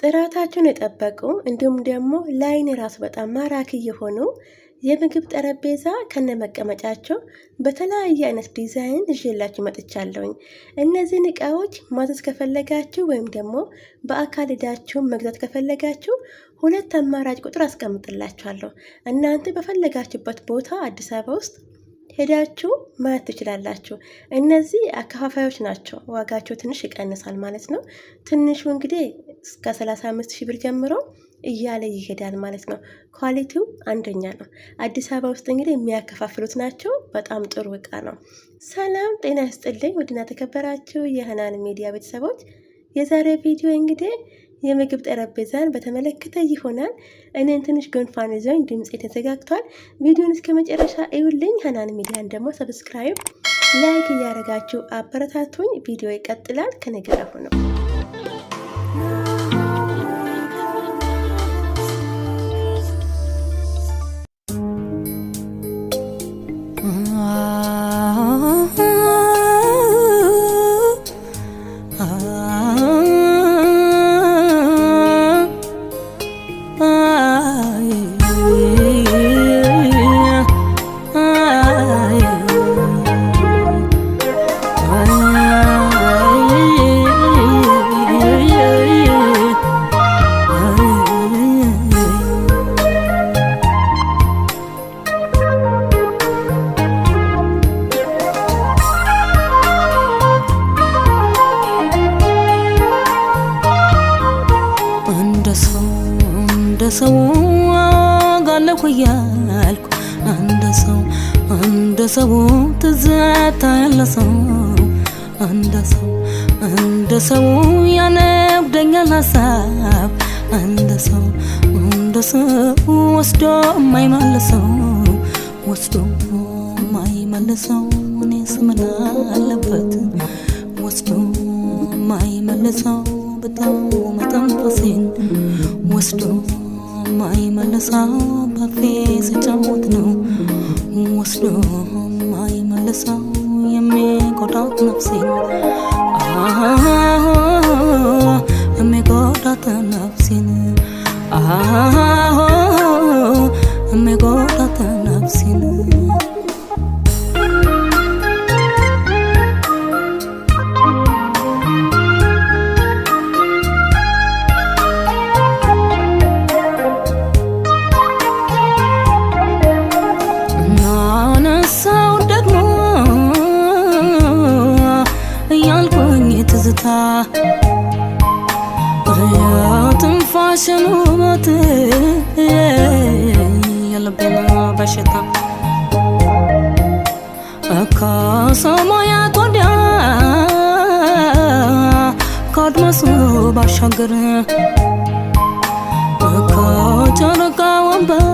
ጥራታቸውን የጠበቁ እንዲሁም ደግሞ ላይን ራሱ በጣም ማራኪ የሆኑ የምግብ ጠረጴዛ ከነመቀመጫቸው በተለያየ አይነት ዲዛይን ይዤላችሁ መጥቻለሁኝ። እነዚህን እቃዎች ማዘዝ ከፈለጋችሁ ወይም ደግሞ በአካል ሄዳችሁ መግዛት ከፈለጋችሁ ሁለት አማራጭ ቁጥር አስቀምጥላችኋለሁ። እናንተ በፈለጋችሁበት ቦታ አዲስ አበባ ውስጥ ሄዳችሁ ማየት ትችላላችሁ። እነዚህ አከፋፋዮች ናቸው። ዋጋቸው ትንሽ ይቀንሳል ማለት ነው። ትንሹ እንግዲህ እስከ 35,000 ብር ጀምሮ እያለ ይሄዳል ማለት ነው። ኳሊቲው አንደኛ ነው። አዲስ አበባ ውስጥ እንግዲህ የሚያከፋፍሉት ናቸው። በጣም ጥሩ እቃ ነው። ሰላም ጤና ይስጥልኝ ውድና ተከበራችሁ የሃናን ሚዲያ ቤተሰቦች፣ የዛሬ ቪዲዮ እንግዲህ የምግብ ጠረጴዛን በተመለከተ ይሆናል። እኔን ትንሽ ጉንፋን ይዞኝ ድምጼ ተዘጋግቷል። ቪዲዮን እስከ መጨረሻ እዩልኝ። ሃናን ሚዲያን ደግሞ ሰብስክራይብ፣ ላይክ እያደረጋችሁ አበረታቱኝ። ቪዲዮ ይቀጥላል። ከኔ ጋር ሆኖ ሰው ጋለኩ ያልኩ አንደ ሰው ትዝታ ያለሰው አንደ ሰው ያነብደኛል ሀሳብ አንደ ሰው ወስዶ ማይመልሰው እኔስ ምን አለበት ወስዶ ማይመልሰው በጣም መተንፈሴን ወስዶ ማይመልሰው በፌስ ጫወት ነው ወስዶ ማይመልሰው የሚጎዳት ነፍሴን የሚጎዳት ነፍሴን የሚጎዳት ነፍሴን ትዝታ የትንፋሽን ውበት የልቤን በሽታ ከሰማያት ወዲያ ከአድማሱ ባሻገር ከጨረቃ ወንበር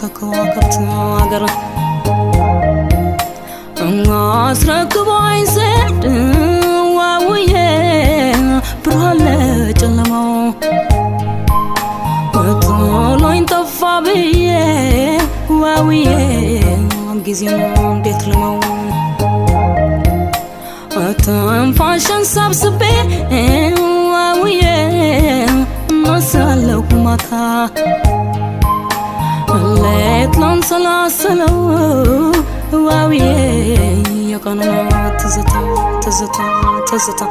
ከከዋክብት አገር አስረክቦኝ ስሄድ ዋውዬ ብርሃን ለጨለማው ጥሎኝ ጠፋ ብዬ ዋውዬ ጊዜው እንዴት ልመው ትንፋሽን ሰብስቤ ዋውዬ እነሳለሁ ማታ ሌት ላንሰላስለው ዋውዬ የቀኑ ትዝታ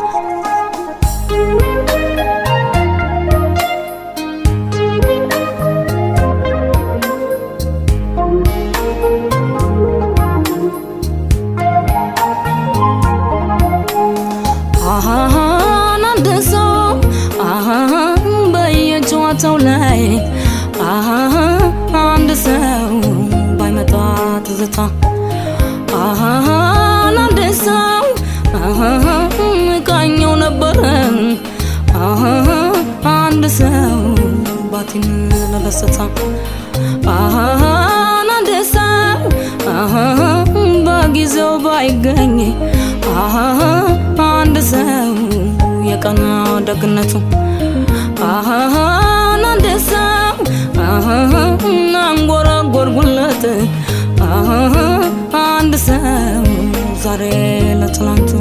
አንድ ሰው በየጨዋታው ላይ አንድ ሰው ባይመጣ ትዝታ አንድ ሰው ቃኘው ነበር አንድ ሰው ባቲን ለለሰታ አንድ ሰው በጊዜው ባይገኝ አንድ ሰው የቀና ደግነቱ አንድ ሰው አንጎራጎርጉለት አንድ ሰው ዛሬ ለትላንቱ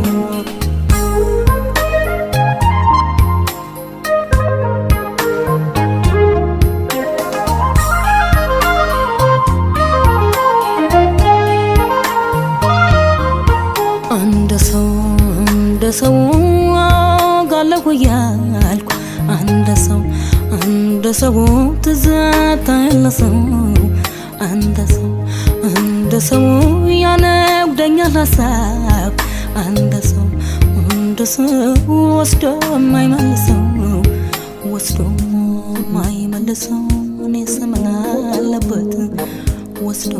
እመጣለሁ እያልኩ አንድ ሰው ትዝታ ያለሰው አንድ ሰው ያነጉደኛል ሀሳብ አንድ ሰው ወስዶ የማይመልሰው እኔስ ምን አለበት ወስዶ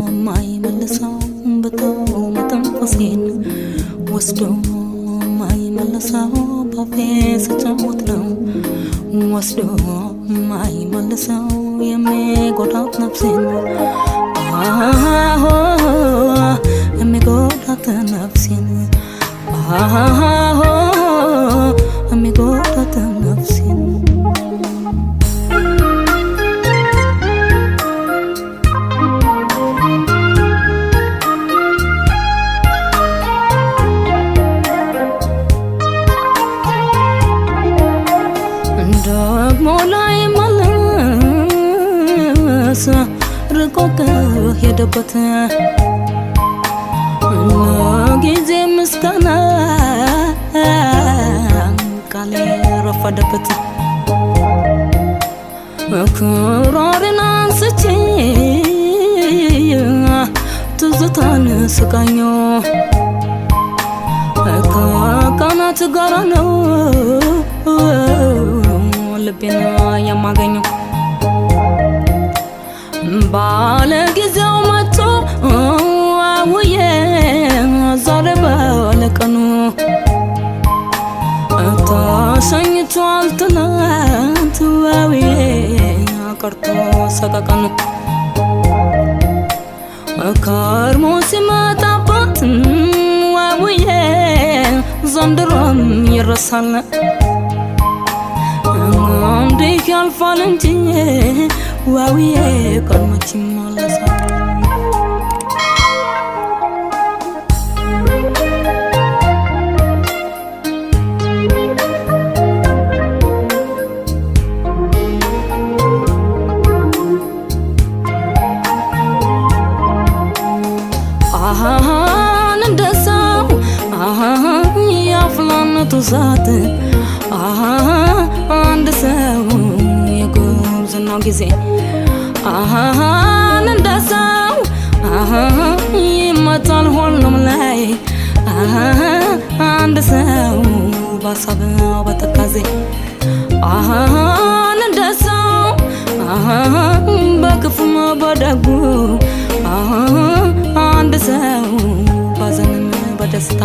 የማይመልሰው በተው መተንፈሴን ወስዶ የማይመልሰው ባፌ ስጫወት ነው ወስዶ የማይመልሰው የሚጎዳት ነፍሴን የሚጎዳት ነፍሴን የሚጎዳት ነፍሴን ደግሞ ላይ መለስ ርቆ ከሄደበት ጊዜ ምስጋና ቃሌ ረፈደበት ክራሬን አንስቼ ትዝታን ስቃኞ ከቀናት ጋራ ነው ልቤን የማገኘው ባለ ጊዜው መጥቶ አውዬ ዛሬ ባለቀኑ ተሸኝቷል ትናንት አውዬ ቀርቶ ሰቀቀኑ ከርሞ ሲመጣባት አውዬ ዘንድሮም ይረሳል እንዲህ ያልፋል እንጂ ዋውዬ ቀድሞች ይመለሳል እንደሰው ያፍላነቱ ዛት አንድ ሰው የጉብዝናው ጊዜ እንደሰው ይመጣል ሁሉም ላይ አንድ ሰው በሀሳብ በትካዜ እንደሰው በክፉም በደጉ አንድ ሰው ባዘንም በደስታ